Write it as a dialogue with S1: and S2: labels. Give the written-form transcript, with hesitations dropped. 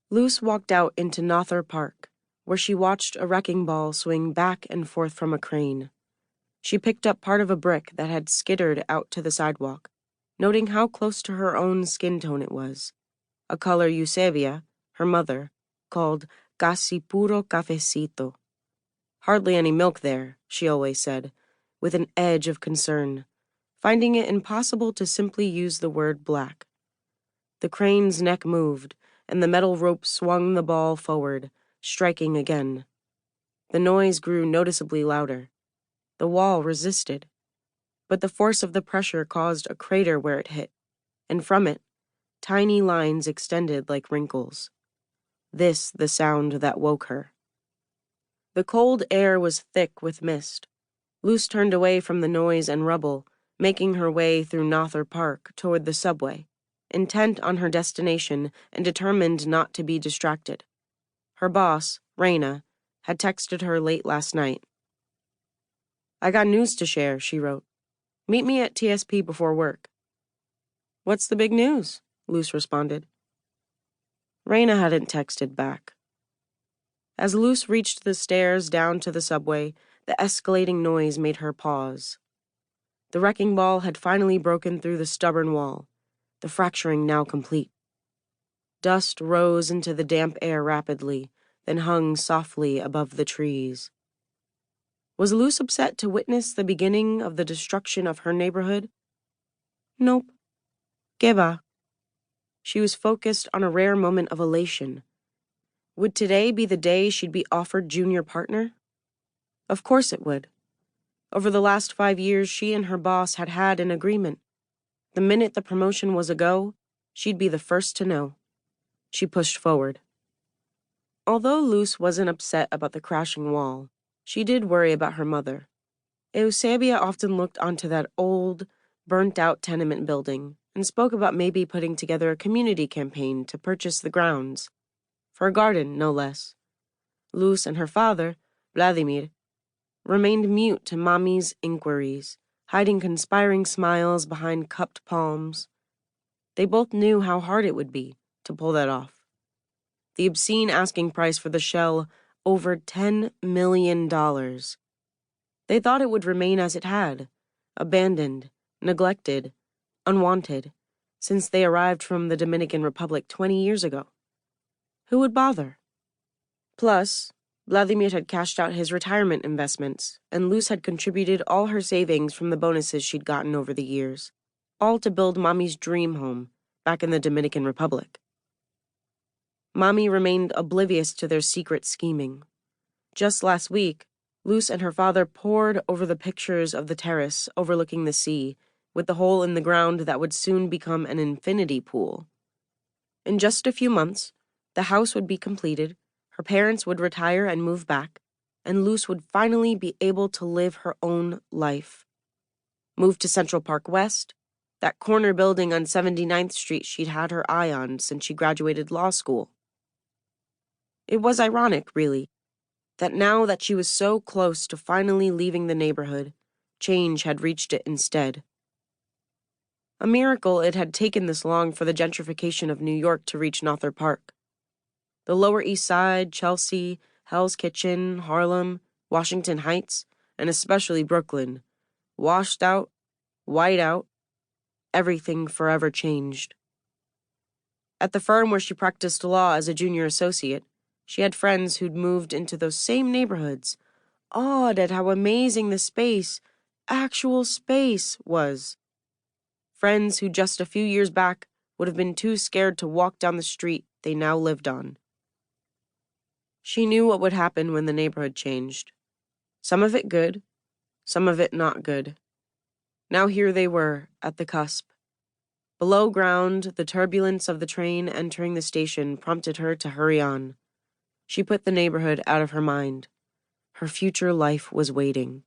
S1: Luce walked out into Nothar Park, where she watched a wrecking ball swing back and forth from a crane. She picked up part of a brick that had skittered out to the sidewalk, noting how close to her own skin tone it was, a color Eusebia, her mother, called casi puro cafecito. Hardly any milk there, she always said, with an edge of concern, finding it impossible to simply use the word black. The crane's neck moved, and the metal rope swung the ball forward, striking again. The noise grew noticeably louder. The wall resisted, but the force of the pressure caused a crater where it hit, and from it, tiny lines extended like wrinkles. This the sound that woke her. The cold air was thick with mist. Luce turned away from the noise and rubble, making her way through Nothar Park toward the subway, intent on her destination and determined not to be distracted. Her boss, Raina, had texted her late last night. "I got news to share," she wrote. "Meet me at TSP before work." "What's the big news?" Luce responded. Raina hadn't texted back. As Luce reached the stairs down to the subway, the escalating noise made her pause. The wrecking ball had finally broken through the stubborn wall, the fracturing now complete. Dust rose into the damp air rapidly, then hung softly above the trees. Was Luce upset to witness the beginning of the destruction of her neighborhood? Nope. Que va. She was focused on a rare moment of elation. Would today be the day she'd be offered junior partner? Of course it would. Over the last 5 years, she and her boss had had an agreement. The minute the promotion was a go, she'd be the first to know. She pushed forward. Although Luce wasn't upset about the crashing wall, she did worry about her mother. Eusebia often looked onto that old, burnt-out tenement building and spoke about maybe putting together a community campaign to purchase the grounds. For a garden, no less. Luce and her father, Vladimir, remained mute to Mommy's inquiries, hiding conspiring smiles behind cupped palms. They both knew how hard it would be to pull that off. The obscene asking price for the shell, over $10 million. They thought it would remain as it had, abandoned, neglected, unwanted, since they arrived from the Dominican Republic 20 years ago. Who would bother? Plus, Vladimir had cashed out his retirement investments, and Luce had contributed all her savings from the bonuses she'd gotten over the years, all to build Mommy's dream home back in the Dominican Republic. Mommy remained oblivious to their secret scheming. Just last week, Luce and her father pored over the pictures of the terrace overlooking the sea, with the hole in the ground that would soon become an infinity pool. In just a few months, the house would be completed, her parents would retire and move back, and Luce would finally be able to live her own life. Move to Central Park West, that corner building on 79th Street she'd had her eye on since she graduated law school. It was ironic, really, that now that she was so close to finally leaving the neighborhood, change had reached it instead. A miracle it had taken this long for the gentrification of New York to reach Nothar Park. The Lower East Side, Chelsea, Hell's Kitchen, Harlem, Washington Heights, and especially Brooklyn, washed out, white out, everything forever changed. At the firm where she practiced law as a junior associate, she had friends who'd moved into those same neighborhoods, awed at how amazing the space, actual space, was. Friends who just a few years back would have been too scared to walk down the street they now lived on. She knew what would happen when the neighborhood changed. Some of it good, some of it not good. Now here they were, at the cusp. Below ground, the turbulence of the train entering the station prompted her to hurry on. She put the neighborhood out of her mind. Her future life was waiting.